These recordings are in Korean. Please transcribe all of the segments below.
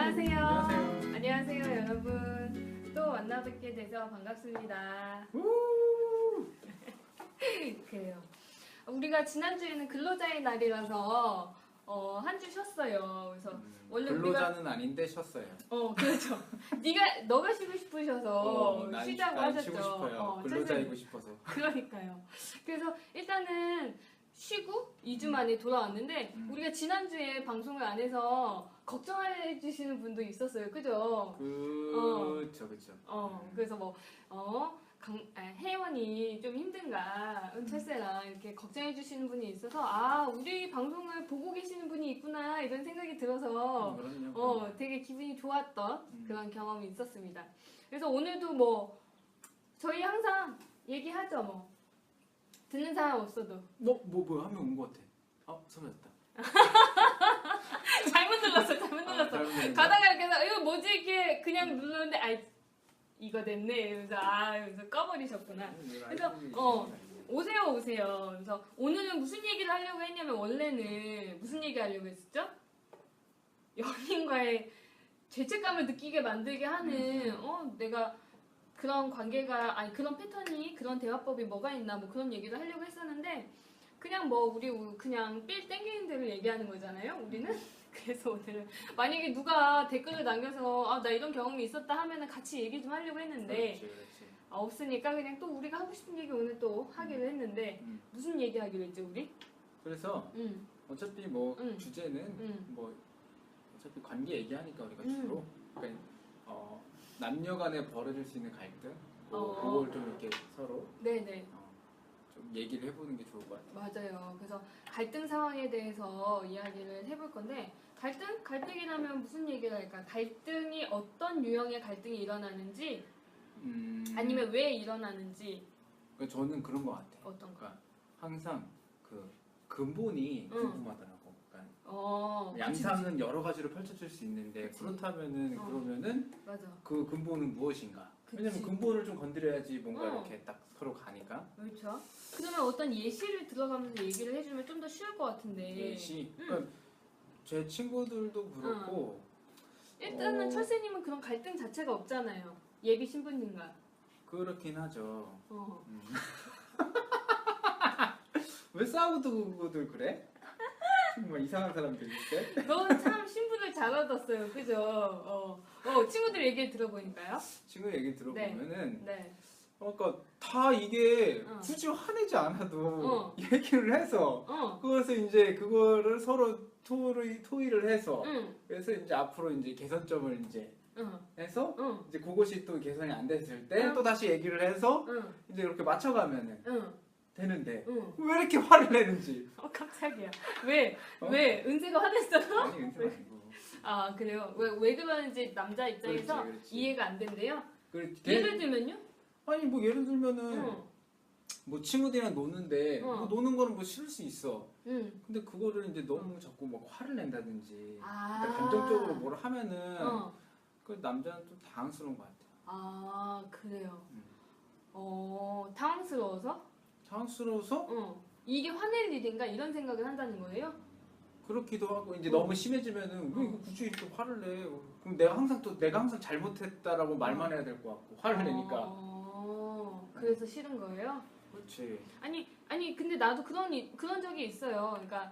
안녕하세요. 안녕하세요. 안녕하세요, 여러분. 또 만나뵙게 돼서 반갑습니다. 그래요. 우리가 지난주에는 근로자의 날이라서 한 주 쉬었어요. 그래서 원래 근로자는 아닌데 쉬었어요. 그렇죠. 너가 쉬고 싶으셔서 난 쉬자고 난 하셨죠. 쉬고 싶어요. 근로자이고 싶어서. 그러니까요. 그래서 일단은 쉬고 2주 만에 돌아왔는데 우리가 지난주에 방송을 안 해서 걱정해 주시는 분도 있었어요. 그죠? 그쵸. 그래서 혜원이 좀 힘든가, 철새랑 이렇게 걱정해 주시는 분이 있어서 우리 방송을 보고 계시는 분이 있구나 이런 생각이 들어서 그럼요. 되게 기분이 좋았던 그런 경험이 있었습니다. 그래서 오늘도 저희 항상 얘기하죠. 듣는 사람 없어도 한 명 온 것 같아. 사라졌다. 잘못 눌렀어. 가다가 이렇게 이거 뭐지 이렇게 그냥 눌렀는데 이거 됐네 이러면서 그래서 꺼버리셨구나. 그래서 오세요. 그래서 오늘은 무슨 얘기를 하려고 했냐면 원래는 무슨 얘기 하려고 했었죠? 연인과의 죄책감을 느끼게 만들게 하는 내가 그런 관계가 그런 패턴이 그런 대화법이 뭐가 있나 그런 얘기를 하려고 했었는데 그냥 우리 그냥 삘 땡기는 대로 얘기하는 거잖아요 우리는. 그래서 오늘은 만약에 누가 댓글을 남겨서 나 이런 경험이 있었다 하면은 같이 얘기 좀 하려고 했는데 그렇지. 없으니까 그냥 또 우리가 하고 싶은 얘기 오늘 또 하기로 했는데 무슨 얘기 하기로 했지 우리? 그래서 어차피 주제는 어차피 관계 얘기하니까 우리가 주로 그러니까 남녀 간에 벌어질 수 있는 갈등 그걸 좀 이렇게 서로 네네. 좀 얘기를 해보는 게 좋을 것 같아요. 맞아요. 그래서 갈등 상황에 대해서 이야기를 해볼 건데 갈등이라면 무슨 얘기를 할까? 갈등이 어떤 유형의 갈등이 일어나는지 아니면 왜 일어나는지. 그러니까 저는 그런 것 같아요. 어떤 거? 그러니까 항상 그 근본이 궁금하더라고. 그러니까 그치. 양상은 여러 가지로 펼쳐질 수 있는데 그치. 그러면은 맞아. 그 근본은 무엇인가? 그치. 왜냐면 근본을 좀 건드려야지 뭔가 어. 이렇게 딱 서로 가니까. 그렇죠. 그러면 어떤 예시를 들어가면서 얘기를 해주면 좀 더 쉬울 것 같은데. 예시. 그러니까 제 친구들도 그렇고. 일단은 철새님은 그런 갈등 자체가 없잖아요. 예비 신부님과. 그렇긴 하죠. 어. 왜 싸우고들 그래? 정말 이상한 사람들 있대. 너는 참 신부를 잘 얻었어요. 그죠? 친구들 얘기 들어보니까요. 친구 얘기 들어보면은 네. 그러니까 다 이게 어. 굳이 화내지 않아도 얘기를 해서 그것을 이제 그거를 서로 토의를 해서 그래서 이제 앞으로 이제 개선점을 이제 해서 이제 그것이 또 개선이 안 됐을 때 또 다시 얘기를 해서 이제 이렇게 맞춰가면은 되는데 왜 이렇게 화를 내는지. 깜짝이야. 왜? 왜? 은재가 화냈어요? 아니 은퇴 아니고. 그래요? 왜 그러는지 남자 입장에서 그렇지. 이해가 안 된대요? 걔- 예를 들면요? 아니 예를 들면은 친구들이랑 노는데 노는 거는 싫을 수 있어. 근데 그거를 이제 너무 자꾸 화를 낸다든지 그러니까 감정적으로 뭘 하면은 그 남자는 좀 당황스러운 것 같아요. 그래요. 당황스러워서? 당황스러워서 이게 화낼 일인가 이런 생각을 한다는 거예요? 그렇기도 하고 이제 너무 심해지면은 왜 이거 굳이 이렇게 화를 내? 그럼 내가 항상 잘못했다라고 말만 해야 될 것 같고 화를 내니까. 그래서 싫은 거예요? 그렇지. 아니 근데 나도 그런 적이 있어요. 그러니까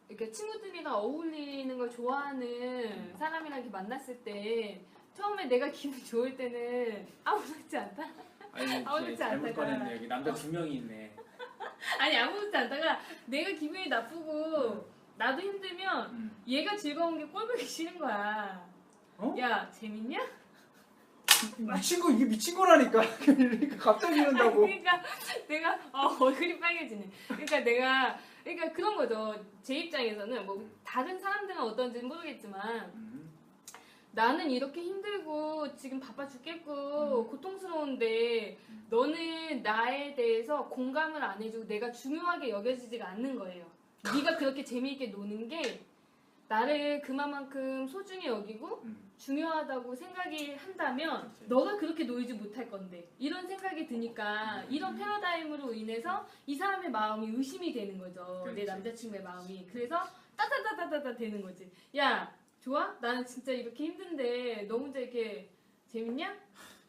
이렇게 친구들이랑 어울리는 걸 좋아하는 사람이랑 이렇게 만났을 때 처음에 내가 기분 좋을 때는 아무렇지 않다. 아니 잘못 꺼냈네. 여기 남자 2명이 있네. 아니 아무렇지 않다가 내가 기분이 나쁘고 나도 힘들면 얘가 즐거운 게 꼴보기 싫은 거야. 야 재밌냐? 이게 미친 거라니까. 그러니까 갑자기 이런다고. 그러니까 내가 얼굴이 빨개지네. 그러니까 그런 거죠. 제 입장에서는 다른 사람들은 어떤지는 모르겠지만 나는 이렇게 힘들고 지금 바빠 죽겠고 고통스러운데 너는 나에 대해서 공감을 안 해주고 내가 중요하게 여겨지지가 않는 거예요. 네가 그렇게 재미있게 노는 게 나를 그만큼 소중히 여기고 중요하다고 생각이 한다면 너가 그렇게 놀지 못할 건데 이런 생각이 드니까 이런 패러다임으로 인해서 이 사람의 마음이 의심이 되는 거죠. 내 남자친구의 마음이. 그래서 따다다다다다 되는 거지. 야 좋아? 나는 진짜 이렇게 힘든데 너 혼자 이렇게 재밌냐?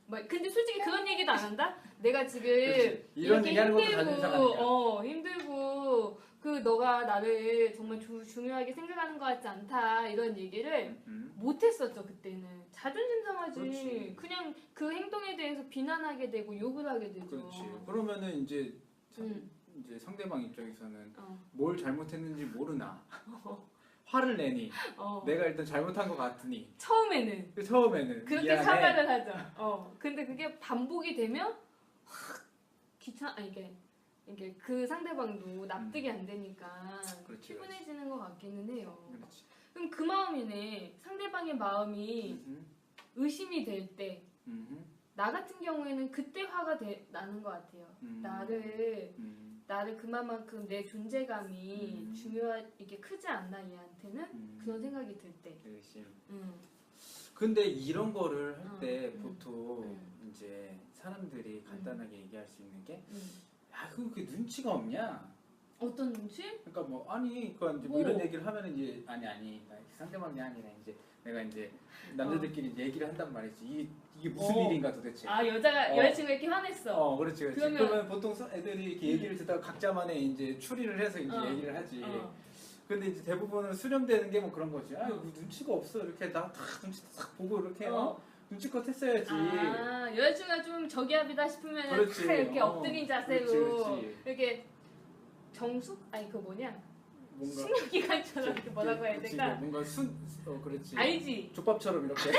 막 근데 솔직히 그런 얘기도 안 한다? 내가 지금 이런 이렇게 얘기하는 것도 자존심 아니야. 힘들고 그 너가 나를 정말 중요하게 생각하는 것 같지 않다 이런 얘기를 못했었죠 그때는. 자존심 상하지. 그렇지. 그냥 그 행동에 대해서 비난하게 되고 욕을 하게 되죠. 그렇지. 그러면은 이제 이제 상대방 입장에서는 뭘 잘못했는지 모르나 화를 내니 내가 일단 잘못한 것 같으니 처음에는 그렇게 미안해. 사과를 하죠. 근데 그게 반복이 되면 확 이게 그 상대방도 납득이 안 되니까 그렇지, 피곤해지는 것 같기는 해요. 그렇지. 그럼 그 마음이네. 상대방의 마음이 의심이 될 때 나 같은 경우에는 그때 화가 나는 것 같아요. 나를 그만큼 내 존재감이 이게 크지 않나 얘한테는 그런 생각이 들 때. 근데 이런 거를 할 때 보통 이제 사람들이 간단하게 얘기할 수 있는 게, 야, 그게 눈치가 없냐? 어떤 눈치? 그러니까 뭐 아니, 그러니까 이제 뭐 이런 얘기를 하면은 이제 아니, 상대방이 아니라 이제 내가 이제 남자들끼리 이제 얘기를 한단 말이지. 이게 무슨 일인가 도대체. 아 여자친구 이렇게 화냈어. 그렇지. 그러면 보통 애들이 이렇게 얘기를 듣다가 각자만의 이제 추리를 해서 이제 얘기를 하지. 근데 이제 대부분은 수렴되는 게 뭐 그런 거지. 아, 눈치가 없어. 이렇게 나 다 눈치 딱 보고 이렇게 눈치껏 했어야지. 여자친구가 좀 저기압이다 싶으면 그렇지. 탁 이렇게 엎드린 자세로 그렇지. 이렇게 정숙? 아니 그거 뭐냐? 뭔가 신경기관처럼 이렇게 뭐라고 해야 될까? 뭔가 그렇지. 알지? 족밥처럼 이렇게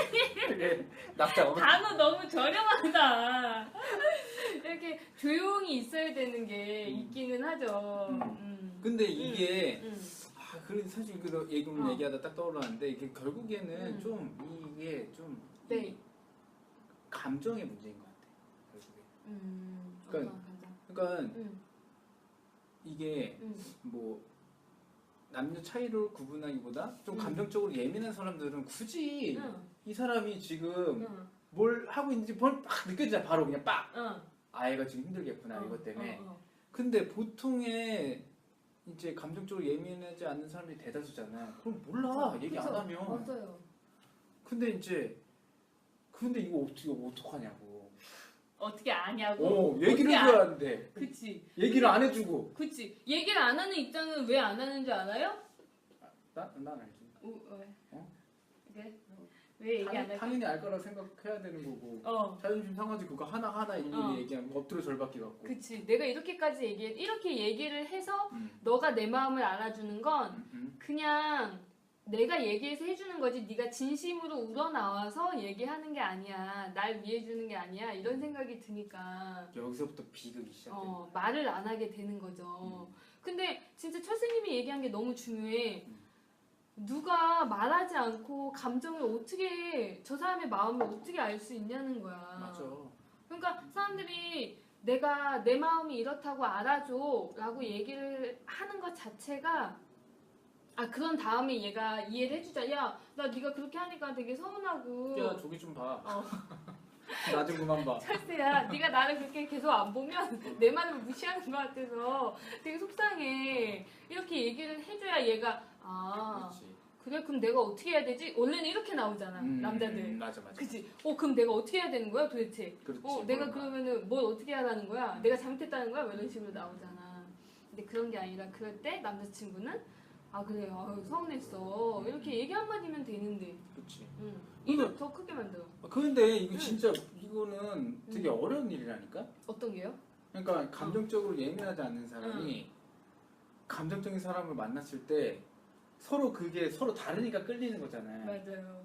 이렇게 납작. 단어 너무 저렴하다. 이렇게 조용히 있어야 되는 게 있기는 하죠. 근데 이게 그래 사실 그 얘기하다 딱 떠올랐는데 이게 결국에는 이게 좀 네. 감정의 문제인 것 같아. 결국에. 그러니까 이게 뭐 남녀 차이를 구분하기보다 좀 감정적으로 예민한 사람들은 굳이 이 사람이 지금 뭘 하고 있는지 막 느껴지잖아. 바로 그냥 빡. 아, 얘가 지금 힘들겠구나 이것 때문에. 근데 보통의 이제 감정적으로 예민하지 않는 사람들이 대다수잖아. 그럼 몰라. 얘기 안 하면. 맞아요. 근데 이거 어떡하냐고. 어떻게 아냐고. 얘기를 해줘야 하는데. 그치. 얘기를 안 해주고. 그치. 얘기를 안 하는 입장은 왜 안 하는 줄 알아요? 난 알지. 왜? 왜 얘기 안 할까? 당연히 알 거라 생각해야 되는 거고. 자존심 상하지 그거 하나하나 일일이 얘기하면 엎드려 절받기 같고. 그치. 내가 이렇게 얘기를 해서 너가 내 마음을 알아주는 건 그냥 내가 얘기해서 해주는 거지 네가 진심으로 우러나와서 얘기하는 게 아니야. 날 위해 주는 게 아니야. 이런 생각이 드니까 여기서부터 비극이 시작돼. 말을 안 하게 되는 거죠. 근데 진짜 철수님이 얘기한 게 너무 중요해. 누가 말하지 않고 감정을 어떻게 저 사람의 마음을 어떻게 알 수 있냐는 거야. 맞아. 그러니까 사람들이 내가 내 마음이 이렇다고 알아줘 라고 얘기를 하는 것 자체가 그런 다음에 얘가 이해를 해주자. 야, 나 네가 그렇게 하니까 되게 서운하고. 야, 저기 좀 봐. 나 좀 그만 봐. 철수야, 네가 나를 그렇게 계속 안 보면 내 말을 무시하는 것 같아서 되게 속상해. 이렇게 얘기를 해줘야 얘가 그래 그럼 내가 어떻게 해야 되지? 원래는 이렇게 나오잖아 남자들. 맞아. 그치? 그럼 내가 어떻게 해야 되는 거야 도대체? 그렇지, 내가 그러면은 뭘 어떻게 하라는 거야? 내가 잘못했다는 거야? 이런 식으로 나오잖아. 근데 그런 게 아니라 그럴 때 남자친구는 그래 서운했어 이렇게 얘기 한마디면 되는데. 그렇지. 이걸 더 크게 만들어. 근데 이거 진짜 이거는 되게 어려운 일이라니까? 어떤 게요? 그러니까 감정적으로 예민하지 않는 사람이 감정적인 사람을 만났을 때 그게 서로 다르니까 끌리는 거잖아요. 맞아요.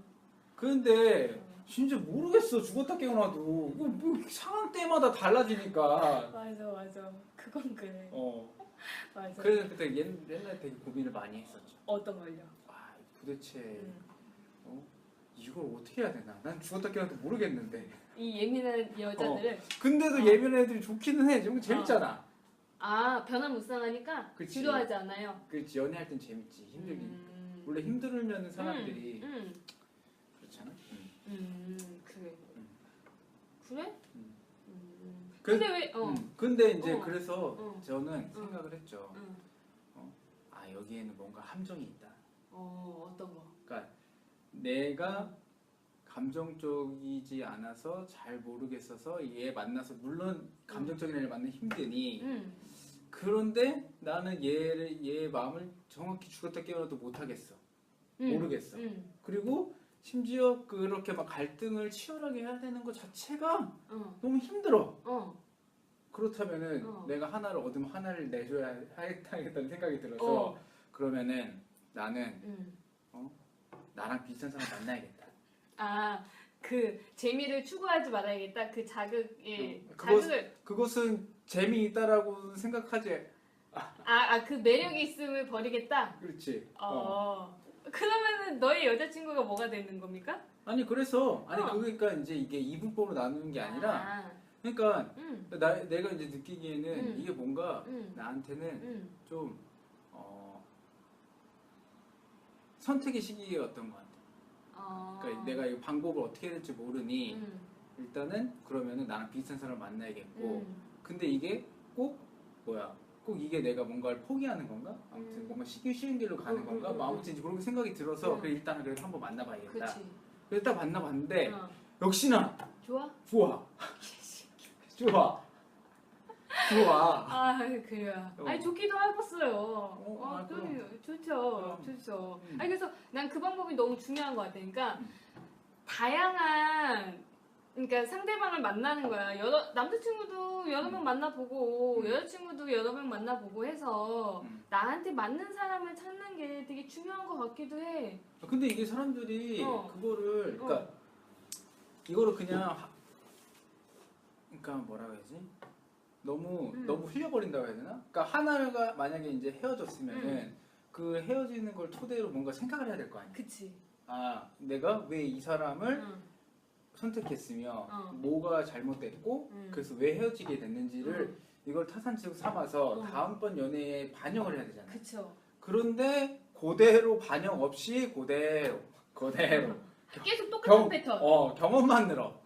그런데 진짜 모르겠어. 죽었다 깨어나도 이거 뭐 상황 때마다 달라지니까. 맞아. 그건 그래. 맞아. 그래서 그때 옛날에 되게 고민을 많이 했었죠. 어떤 걸요? 도대체 이걸 어떻게 해야 되나? 난 죽었다 깨어나도 모르겠는데. 이 예민한 여자들은. 근데도 예민한 애들이 좋기는 해. 좀 재밌잖아. 변화무쌍하니까 지루하지 않아요. 그렇지. 연애할 땐 재밌지. 힘들긴. 원래 힘들면 사람들이 그렇잖아. 그래? 근데 왜? 근데 이제 그래서 저는 생각을 했죠. 여기에는 뭔가 함정이 있다. 어떤 거? 그러니까 내가 감정적이지 않아서 잘 모르겠어서 얘 만나서 물론 감정적인 애를 만나면 힘드니 그런데 나는 얘 마음을 정확히 죽었다 깨어나도 못하겠어. 모르겠어. 그리고 심지어 그렇게 막 갈등을 치열하게 해야 되는 것 자체가 너무 힘들어. 그렇다면은 내가 하나를 얻으면 하나를 내줘야 하겠다는 생각이 들어서 그러면은 나는 나랑 비슷한 사람 만나야겠다. 아, 그 재미를 추구하지 말아야겠다. 그 자극을 그것은 재미있다라고 생각하지. 그 매력이 있음을 버리겠다. 그렇지. 그러면은 너의 여자친구가 뭐가 되는 겁니까? 아니 그래서 그러니까 이제 이게 이분법으로 나누는 게 아니라 그러니까 내가 이제 느끼기에는 이게 뭔가 나한테는 좀 선택의 시기였던 것 같아. 그러니까 내가 이 방법을 어떻게 해야 될지 모르니 일단은 그러면은 나랑 비슷한 사람을 만나야겠고 근데 이게 꼭 이게 내가 뭔가를 포기하는 건가? 아무튼 뭔가 쉬운 길로 가는 건가? 뭐 아무튼 이제 그런 생각이 들어서 그래 일단은 그래도 한번 만나봐야겠다. 그치. 그래서 딱 만나봤는데 역시나 좋아? 좋아. 그래요. 아니 좋기도 해봤어요. 좋죠. 좋죠. 아니 그래서 난 그 방법이 너무 중요한 것 같아. 그러니까 다양한 그러니까 상대방을 만나는 거야. 남자친구도 여러 명 만나보고 여자친구도 여러 명 만나보고 해서 나한테 맞는 사람을 찾는 게 되게 중요한 것 같기도 해. 근데 이게 사람들이 그거를 그러니까 이거를 그냥 그러니까 뭐라고 해야지? 너무 흘려버린다고 해야 되나? 그러니까 하나가 만약에 이제 헤어졌으면은 그 헤어지는 걸 토대로 뭔가 생각을 해야 될 거 아니야. 그치. 내가 왜 이 사람을 선택했으며 뭐가 잘못됐고 그래서 왜 헤어지게 됐는지를 이걸 타산지로 삼아서 다음번 연애에 반영을 해야 되잖아. 그쵸. 그런데 그대로 반영 없이 그대로 계속 똑같은 패턴. 경험만 늘어.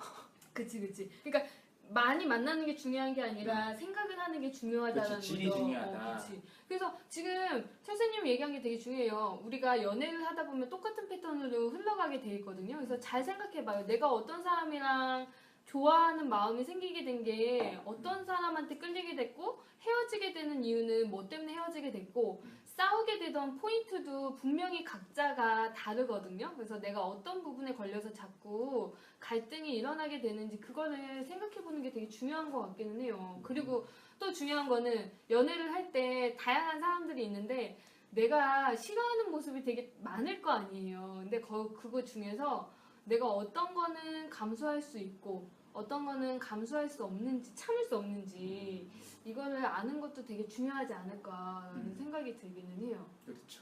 그치. 그러니까 많이 만나는 게 중요한 게 아니라 생각을 하는 게 중요하다는 거죠. 질이 중요하다. 그래서 지금 선생님 얘기한 게 되게 중요해요. 우리가 연애를 하다 보면 똑같은 패턴으로 흘러가게 돼 있거든요. 그래서 잘 생각해봐요. 내가 어떤 사람이랑 좋아하는 마음이 생기게 된 게 어떤 사람한테 끌리게 됐고 헤어지게 되는 이유는 뭐 때문에 헤어지게 됐고 싸우게 되던 포인트도 분명히 각자가 다르거든요. 그래서 내가 어떤 부분에 걸려서 자꾸 갈등이 일어나게 되는지 그거를 생각해보는 게 되게 중요한 것 같기는 해요. 그리고 또 중요한 거는 연애를 할 때 다양한 사람들이 있는데 내가 싫어하는 모습이 되게 많을 거 아니에요. 근데 그거 중에서 내가 어떤 거는 감수할 수 있고 어떤 거는 감수할 수 없는지 참을 수 없는지 이거를 아는 것도 되게 중요하지 않을까라는 생각이 들기는 해요. 그렇죠.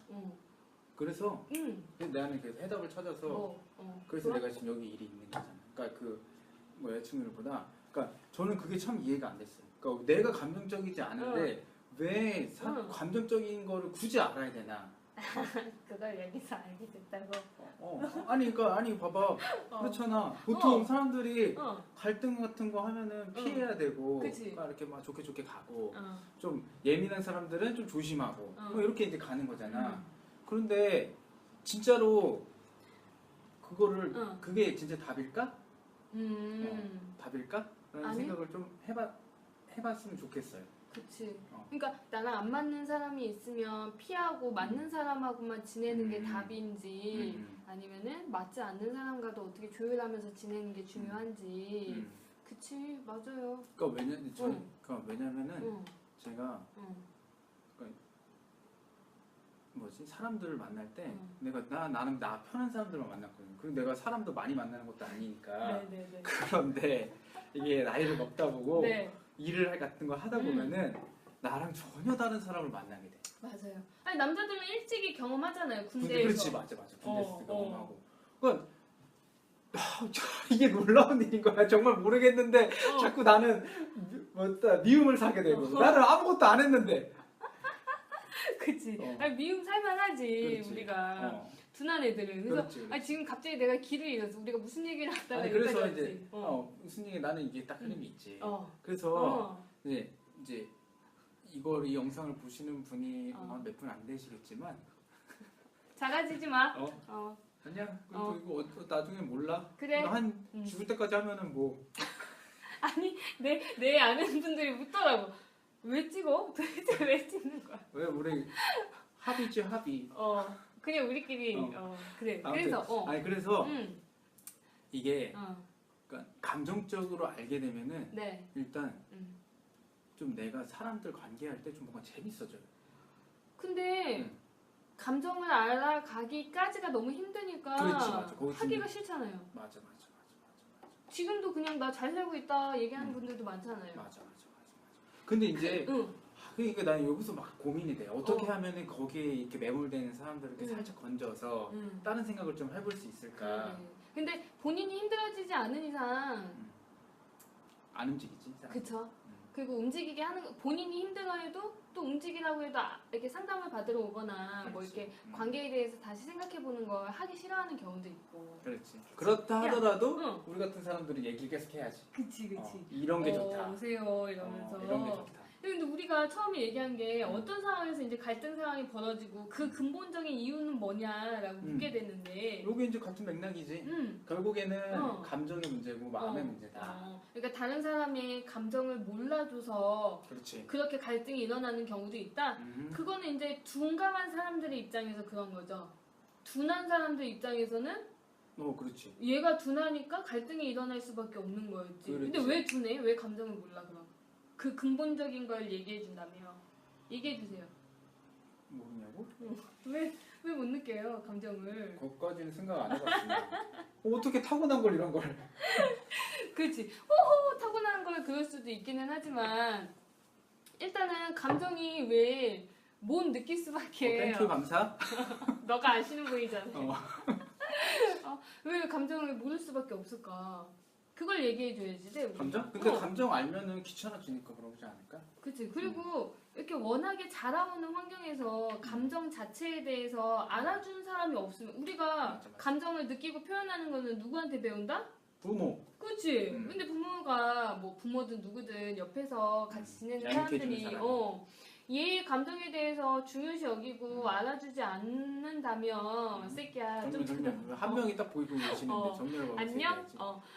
그래서 나는 그래서 해답을 찾아서 그래서 내가 지금 여기 일이 있는 거잖아. 그러니까 뭐 여자친구들보다 그러니까 저는 그게 참 이해가 안 됐어요. 그러니까 내가 감정적이지 않은데 왜 감정적인 거를 굳이 알아야 되나? 그걸 여기서 알게 됐다고? 아니 봐봐. 그렇잖아. 보통 사람들이 갈등 같은 거 하면은 피해야 되고 그러니까 이렇게 막 좋게 가고 좀 예민한 사람들은 좀 조심하고 뭐 이렇게 이제 가는 거잖아. 그런데 진짜로 그거를 그게 진짜 답일까? 답일까? 라는 생각을 좀 해봤으면 좋겠어요. 그치. 그러니까 나랑 안 맞는 사람이 있으면 피하고 맞는 사람하고만 지내는 게 답인지 아니면은 맞지 않는 사람과도 어떻게 조율하면서 지내는 게 중요한지. 그치, 맞아요. 그러니까 왜냐면은 제가 그러니까 사람들을 만날 때 내가 나는 나 편한 사람들만 만났거든요. 그리고 내가 사람도 많이 만나는 것도 아니니까. 그런데 이게 나이를 먹다 보고 일을 같은 거 하다 보면은 나랑 전혀 다른 사람을 만나게 돼. 맞아요. 아니 남자들은 일찍이 경험하잖아요. 군대에서. 그렇지, 맞아. 군대에서 경험하고. 그러니까 이게 놀라운 일인 거야. 정말 모르겠는데 자꾸 나는 미움을 사게 되고 나는 아무것도 안 했는데. 그치. 아니, 미움 살만하지. 그렇지. 우리가. 둔한 애들은. 그래서 그렇지. 아니, 지금 갑자기 내가 길을 잃었어. 우리가 무슨 얘기를 하다가 그래서 이제 무슨 얘기 나는 이게 딱 흐름이 있지. 그래서 이제 이 영상을 보시는 분이 몇 분 안 되시겠지만 작아지지 마. 아니야. 그래도 이거 나중에 몰라. 그래. 한 죽을 때까지 하면은 뭐. 아니 내 아는 분들이 묻더라고. 왜 찍어? 도대체 왜 찍는 거야? 왜 우리 합의지 합의. 그냥 우리끼리. 그래. 아무튼, 그래서 아니 그래서 이게 그러니까 감정적으로 알게 되면은 네. 일단 좀 내가 사람들 관계할 때 좀 뭔가 재밌어져요. 근데 감정을 알아가기까지가 너무 힘드니까 그렇지, 맞아. 하기가 싫잖아요. 맞아. 지금도 그냥 나 잘 살고 있다 얘기하는 분들도 많잖아요. 맞아. 근데 이제 그러니까 난 여기서 막 고민이 돼. 어떻게 하면은 거기에 이렇게 매몰되는 사람들을 이렇게 살짝 건져서 다른 생각을 좀 해볼 수 있을까? 근데 본인이 힘들어지지 않은 이상 안 움직이지. 사람. 그쵸. 그리고 움직이게 하는 본인이 힘들어해도 또 움직이라고 해도 이렇게 상담을 받으러 오거나 뭐 이렇게 관계에 대해서 다시 생각해보는 걸 하기 싫어하는 경우도 있고. 그렇지. 그렇다 하더라도 우리 같은 사람들은 얘기를 계속 해야지. 그치. 이런 게 좋다. 오세요 이러면서. 이런 게 좋다. 근데 우리가 처음에 얘기한 게 어떤 상황에서 이제 갈등 상황이 벌어지고 그 근본적인 이유는 뭐냐라고 묻게 됐는데 이게 이제 같은 맥락이지. 결국에는 감정의 문제고 마음의 문제다. 그러니까 다른 사람의 감정을 몰라줘서 그렇지. 그렇게 갈등이 일어나는 경우도 있다. 그거는 이제 둔감한 사람들의 입장에서 그런 거죠. 둔한 사람들 입장에서는 그렇지. 얘가 둔하니까 갈등이 일어날 수밖에 없는 거였지. 그렇지. 근데 왜 둔해? 왜 감정을 몰라 그럼? 그 근본적인 걸 얘기해 준다며. 얘기해 주세요. 모르냐고? 왜 못 느껴요 감정을? 그것까지는 생각 안 해봤습니다. 어떻게 타고난 걸 이런 걸? 그렇지. 타고난 걸 그럴 수도 있기는 하지만 일단은 감정이 왜 못 느낄 수밖에. 땡큐 감사. 너가 아시는 분이잖아. 왜 감정을 모를 수밖에 없을까? 그걸 얘기해 줘야지. 네, 감정? 근데 감정 알면은 귀찮아지니까 그러지 않을까? 그치. 그리고 이렇게 워낙에 자라오는 환경에서 감정 자체에 대해서 알아주는 사람이 없으면 우리가 맞아. 감정을 느끼고 표현하는 거는 누구한테 배운다? 부모. 그치. 근데 부모가 뭐 부모든 누구든 옆에서 같이 지내는 양육해주는 사람들이 사람이. 얘의 감정에 대해서 중요시 여기고 알아주지 않는다면 새끼야 좀 한 명이 딱 보이고 계시는데 정렬을 안녕?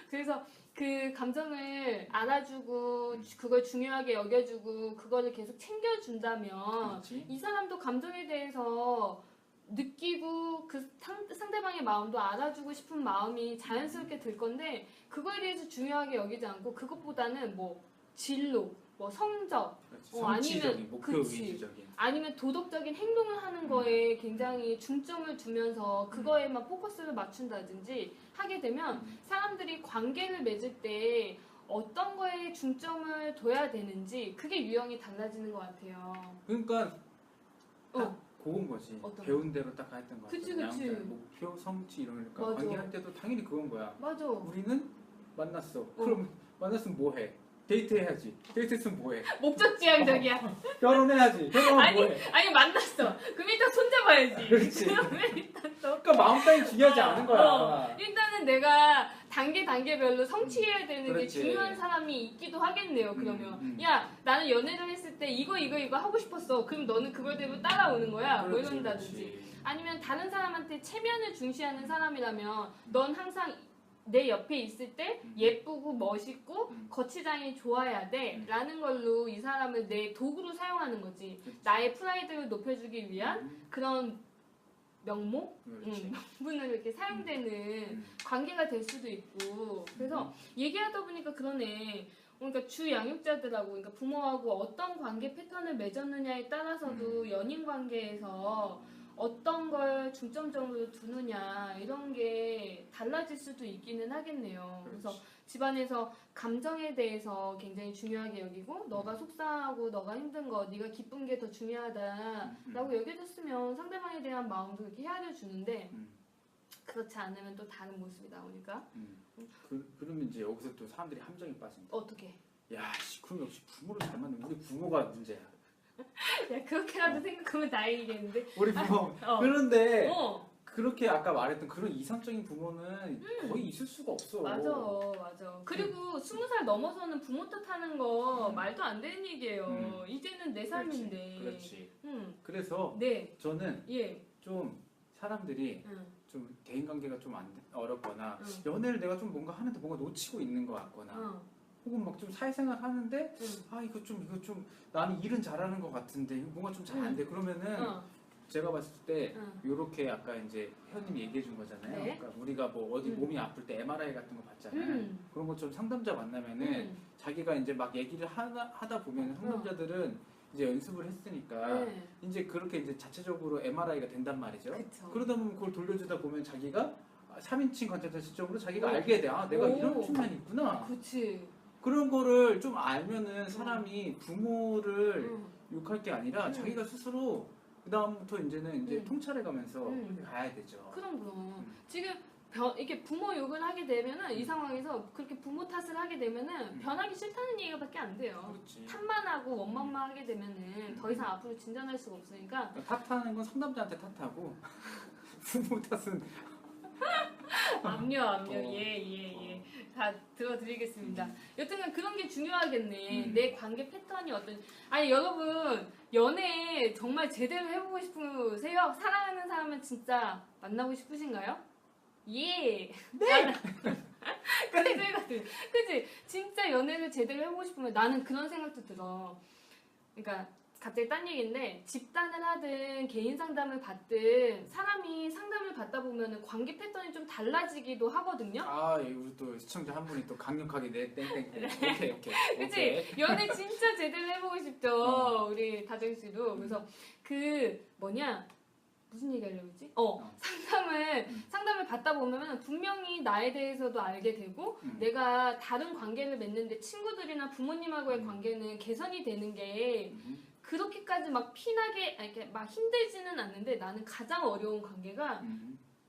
그래서 그 감정을 알아주고 그걸 중요하게 여겨주고 그거를 계속 챙겨준다면 그렇지. 이 사람도 감정에 대해서 느끼고 그 상대방의 마음도 알아주고 싶은 마음이 자연스럽게 들 건데 그거에 대해서 중요하게 여기지 않고 그것보다는 뭐 진로, 뭐 성적, 성취적인 목표 그치. 위주적인 아니면 도덕적인 행동을 하는 거에 굉장히 중점을 두면서 그거에만 포커스를 맞춘다든지 하게 되면 사람들이 관계를 맺을 때 어떤 거에 중점을 둬야 되는지 그게 유형이 달라지는 것 같아요. 그러니까 딱 그건 거지. 배운 대로 딱 했던 거. 그치. 목표, 성취 이러니까 맞아. 관계할 때도 당연히 그건 거야. 맞아. 우리는 만났어. 그럼 만났으면 뭐 해? 데이트해야지. 데이트했으면 뭐해? 목적지향적이야. 결혼해야지. 결혼하면 뭐해? 아니 만났어. 그럼 일단 손잡아야지. 그렇지. 그러면 일단 또. 그러니까 마음 따위 중요하지 않은 거야. 일단은 내가 단계별로 성취해야 되는 그렇지. 게 중요한 사람이 있기도 하겠네요. 그러면 야 나는 연애를 했을 때 이거 하고 싶었어. 그럼 너는 그걸 대로 따라오는 거야. 뭐 이런다든지. 아니면 다른 사람한테 체면을 중시하는 사람이라면 넌 항상 내 옆에 있을 때 예쁘고 멋있고 거치장이 좋아야 돼 라는 걸로 이 사람을 내 도구로 사용하는 거지. 나의 프라이드를 높여주기 위한 그런 명목? 명분으로 이렇게 사용되는 관계가 될 수도 있고. 그래서 얘기하다 보니까 그러네. 그러니까 주 양육자들하고 그러니까 부모하고 어떤 관계 패턴을 맺었느냐에 따라서도 연인 관계에서 어떤 걸 중점적으로 두느냐 이런 게 달라질 수도 있기는 하겠네요. 그래서 집안에서 감정에 대해서 굉장히 중요하게 여기고 너가 속상하고 너가 힘든 거 네가 기쁜 게 더 중요하다라고 여겨줬으면 상대방에 대한 마음도 이렇게 헤아려 주는데 그렇지 않으면 또 다른 모습이 나오니까 그러면 이제 여기서 또 사람들이 함정에 빠진다. 어떻게? 야, 그럼 역시 부모를 잘 만나면 우리 부모가 문제야. 야 그렇게라도 생각하면 다행이겠는데. 우리 부모. 그런데 그렇게 아까 말했던 그런 이상적인 부모는 거의 있을 수가 없어. 맞아. 그리고 20살 넘어서는 부모 탓하는 거 말도 안 되는 얘기예요. 이제는 내 삶인데. 그렇지. 그래서 저는 좀 사람들이 좀 대인관계가 좀 어렵거나 연애를 내가 좀 뭔가 하는데 뭔가 놓치고 있는 것 같거나 혹은 막 좀 사회생활 하는데 아 이거 좀 나는 일은 잘하는 것 같은데 뭔가 좀 잘 안 돼. 그러면은 제가 봤을 때 요렇게 아까 이제 회원님이 얘기해 준 거잖아요. 네. 그러니까 우리가 뭐 어디 몸이 아플 때 MRI 같은 거 받잖아요. 그런 것처럼 상담자 만나면은 자기가 이제 막 얘기를 하다 보면 상담자들은 이제 연습을 했으니까 이제 그렇게 이제 자체적으로 MRI가 된단 말이죠. 그쵸. 그러다 보면 그걸 돌려주다 보면 자기가 3인칭 관찰자 시점으로 자기가 알게 돼. 아, 내가 이런 측면이 있구나. 그치. 그런 거를 좀 알면은 사람이 부모를 욕할 게 아니라 자기가 스스로 그 다음부터 이제는 이제 통찰해 가면서 가야 되죠. 그럼. 지금 이렇게 부모 욕을 하게 되면은 이 상황에서 그렇게 부모 탓을 하게 되면은 변하기 싫다는 얘기밖에 안 돼요. 그렇지. 탓만 하고 원망만 하게 되면은 더 이상 앞으로 진전할 수가 없으니까. 탓하는 건 상담자한테 탓하고 부모 탓은 압력. 예. 다 들어드리겠습니다. 여튼간 그런 게 중요하겠네. 내 관계 패턴이 아니, 여러분, 연애 정말 제대로 해보고 싶으세요? 사랑하는 사람은 진짜 만나고 싶으신가요? 예! 네! 그치? 진짜 연애를 제대로 해보고 싶으면 나는 그런 생각도 들어. 그러니까, 갑자기 딴 얘기인데 집단을 하든 개인 상담을 받든 사람이 상담을 받다 보면은 관계 패턴이 좀 달라지기도 하거든요. 아, 우리 또 시청자 한 분이 또 강력하게 네 땡땡땡. 오케이. 그치? 연애 진짜 제대로 해보고 싶죠. 우리 다정 씨도. 그래서 무슨 얘기 하려고 했지? 상담을 받다 보면 분명히 나에 대해서도 알게 되고 내가 다른 관계를 맺는데 친구들이나 부모님하고의 관계는 개선이 되는 게 그렇게까지 막 피나게 이렇게 막 힘들지는 않는데 나는 가장 어려운 관계가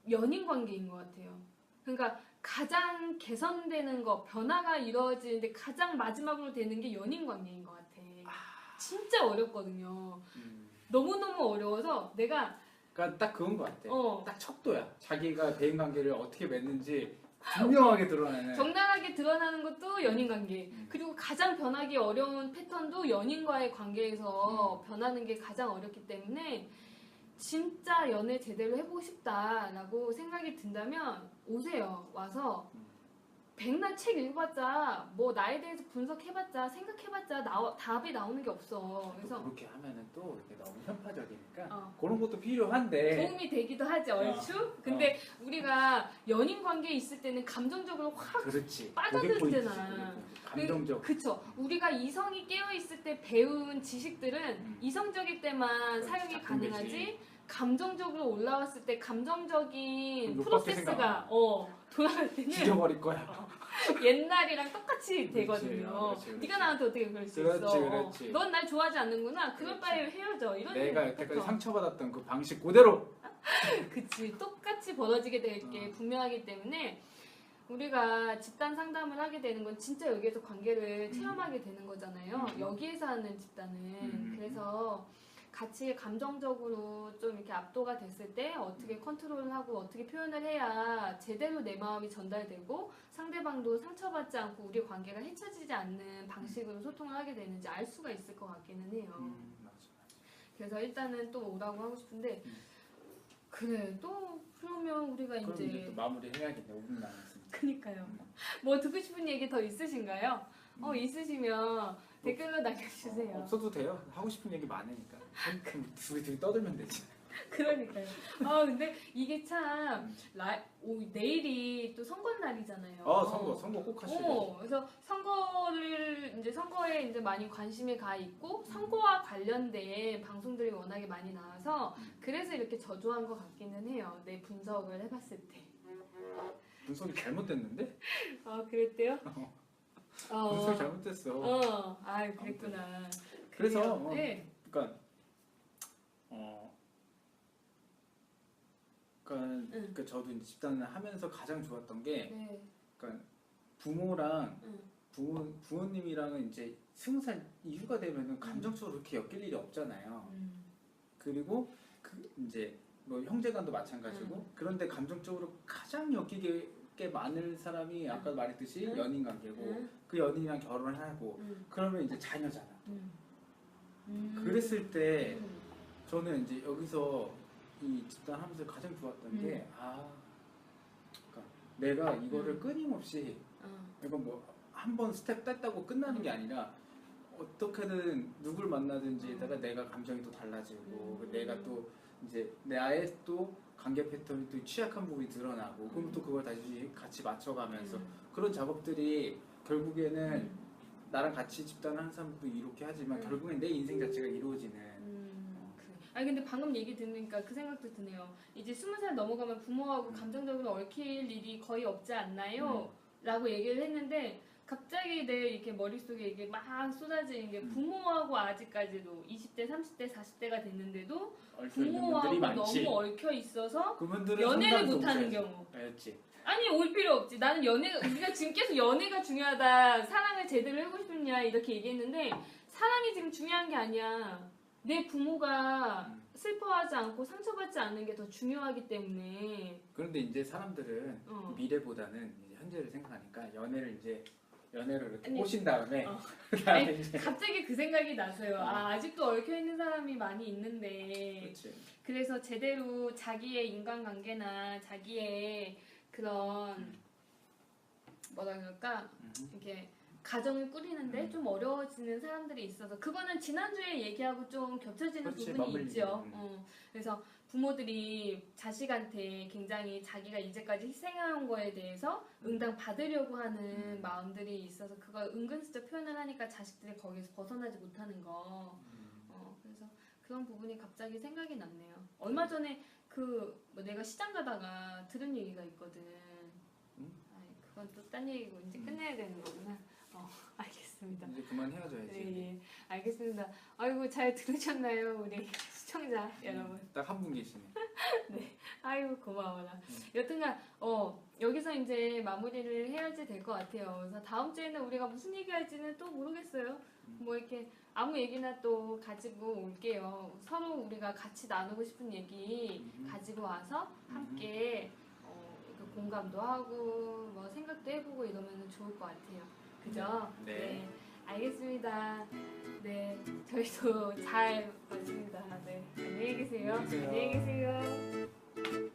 연인 관계인 것 같아요. 그러니까 가장 개선되는 거, 변화가 이루어지는데 가장 마지막으로 되는 게 연인 관계인 것 같아. 진짜 어렵거든요. 너무너무 어려워서 내가 그러니까 딱 그건 것 같아. 딱 척도야. 자기가 대인관계를 어떻게 맺는지 분명하게 드러나는. 적나라하게 드러나는 것도 연인관계. 그리고 가장 변하기 어려운 패턴도 연인과의 관계에서 변하는 게 가장 어렵기 때문에 진짜 연애 제대로 해보고 싶다라고 생각이 든다면 오세요. 와서 백날 책 읽어봤자 뭐 나에 대해서 분석해봤자 생각해봤자 답이 나오는 게 없어. 그래서 그렇게 하면은 또 이렇게 너무 편파적이니까 그런 것도 필요한데 도움이 되기도 하지 얼추. 근데 우리가 연인 관계에 있을 때는 감정적으로 확 빠져들잖아. 감정적. 그쵸. 우리가 이성이 깨어 있을 때 배운 지식들은 이성적일 때만 사용이 가능하지. 감정적으로 올라왔을 때 감정적인 프로세스가 돌아갈 때는 죽여버릴 거야. 옛날이랑 똑같이 되거든요. 그렇지. 네가 나한테 어떻게 그럴 수 그렇지. 있어? 넌 날 좋아하지 않는구나. 그럴 바에 헤어져. 이런 내가 여태까지 상처받았던 그 방식 그대로. 그치. 똑같이 벌어지게 될 게 분명하기 때문에 우리가 집단 상담을 하게 되는 건 진짜 여기에서 관계를 체험하게 되는 거잖아요. 여기에서 하는 집단은. 그래서 같이 감정적으로 좀 이렇게 압도가 됐을 때 어떻게 컨트롤을 하고 어떻게 표현을 해야 제대로 내 마음이 전달되고 상대방도 상처받지 않고 우리 관계가 해쳐지지 않는 방식으로 소통을 하게 되는지 알 수가 있을 것 같기는 해요. 맞아. 그래서 일단은 또 오라고 하고 싶은데 그래 또 그러면 우리가 그럼 이제 또 마무리 해야겠네. 5분 남았으니까. 그니까요. 뭐 듣고 싶은 얘기 더 있으신가요? 있으시면 댓글로 남겨주세요. 없어도 돼요. 하고 싶은 얘기 많으니까. 그럼 둘이 떠들면 되지. 그러니까요. 근데 이게 참 내일이 또 선거날이잖아요. 선거 꼭 하시고. 그래서 선거에 이제 많이 관심이 가 있고 선거와 관련된 방송들이 워낙에 많이 나와서 그래서 이렇게 저조한 것 같기는 해요. 내 분석을 해봤을 때. 분석이 잘못됐는데? 그랬대요? 분석이 잘못됐어. 그랬구나. 그래서 네. 그러니까 저도 이제 집단을 하면서 가장 좋았던 게, 네. 그러니까 부모랑 부모님이랑은 이제 20살 이후가 되면은 감정적으로 그렇게 엮일 일이 없잖아요. 그리고 이제 뭐 형제간도 마찬가지고 그런데 감정적으로 가장 엮이게 많은 사람이 아까 말했듯이 연인 관계고 그 연인이랑 결혼을 하고 그러면 이제 자녀잖아. 그랬을 때 저는 이제 여기서 이 집단하면서 가장 좋았던 게 그러니까 내가 이거를 끊임없이 이건 뭐 한 번 스텝 뗐다고 끝나는 게 아니라 어떻게든 누굴 만나든지에다가 내가 감정이 또 달라지고 내가 또 이제 나의 또 관계 패턴이 또 취약한 부분이 드러나고 그럼 또 그걸 다시 같이 맞춰가면서 그런 작업들이 결국에는 나랑 같이 집단하는 사람도 이렇게 하지만 결국엔 내 인생 자체가 이루어지는. 아니 근데 방금 얘기 들으니까 그 생각도 드네요. 이제 20살 넘어가면 부모하고 감정적으로 얽힐 일이 거의 없지 않나요? 라고 얘기를 했는데 갑자기 내 이렇게 머릿속에 이게 막 쏟아지는 게 부모하고 아직까지도 20대, 30대, 40대가 됐는데도 부모하고 너무 얽혀 있어서 연애를 못하는 경우. 알지. 아니 올 필요 없지. 나는 우리가 지금 계속 연애가 중요하다. 사랑을 제대로 하고 싶냐 이렇게 얘기했는데 사랑이 지금 중요한 게 아니야. 내 부모가 슬퍼하지 않고 상처받지 않는 게 더 중요하기 때문에. 그런데 이제 사람들은 미래보다는 이제 현재를 생각하니까 연애를 이렇게 꼬신 다음에 아니, 갑자기 그 생각이 나서요. 아직도 얽혀 있는 사람이 많이 있는데. 그렇지. 그래서 제대로 자기의 인간관계나 자기의 그런 뭐라 그럴까 이렇게 가정을 꾸리는데 좀 어려워지는 사람들이 있어서 그거는 지난주에 얘기하고 좀 겹쳐지는 부분이 있죠. 그래서 부모들이 자식한테 굉장히 자기가 이제까지 희생해온 거에 대해서 응당 받으려고 하는 마음들이 있어서 그걸 은근슬쩍 표현을 하니까 자식들이 거기서 벗어나지 못하는 거. 그래서 그런 부분이 갑자기 생각이 났네요. 얼마 전에 뭐 내가 시장 가다가 들은 얘기가 있거든. 그건 또 딴 얘기고 이제 끝내야 되는 거구나. 알겠습니다. 이제 그만 헤어져야지. 네, 알겠습니다. 아이고 잘 들으셨나요, 우리 시청자 여러분? 딱 한 분 계시네. 네, 아이고 고마워라. 여튼간 여기서 이제 마무리를 해야지 될 것 같아요. 그래서 다음 주에는 우리가 무슨 얘기할지는 또 모르겠어요. 뭐 이렇게 아무 얘기나 또 가지고 올게요. 서로 우리가 같이 나누고 싶은 얘기 가지고 와서 함께 공감도 하고 뭐 생각도 해보고 이러면 좋을 것 같아요. 그죠? 네. 알겠습니다. 네, 저희도 잘 봤습니다. 네, 안녕히 계세요. 안녕히 계세요. 안녕히 계세요.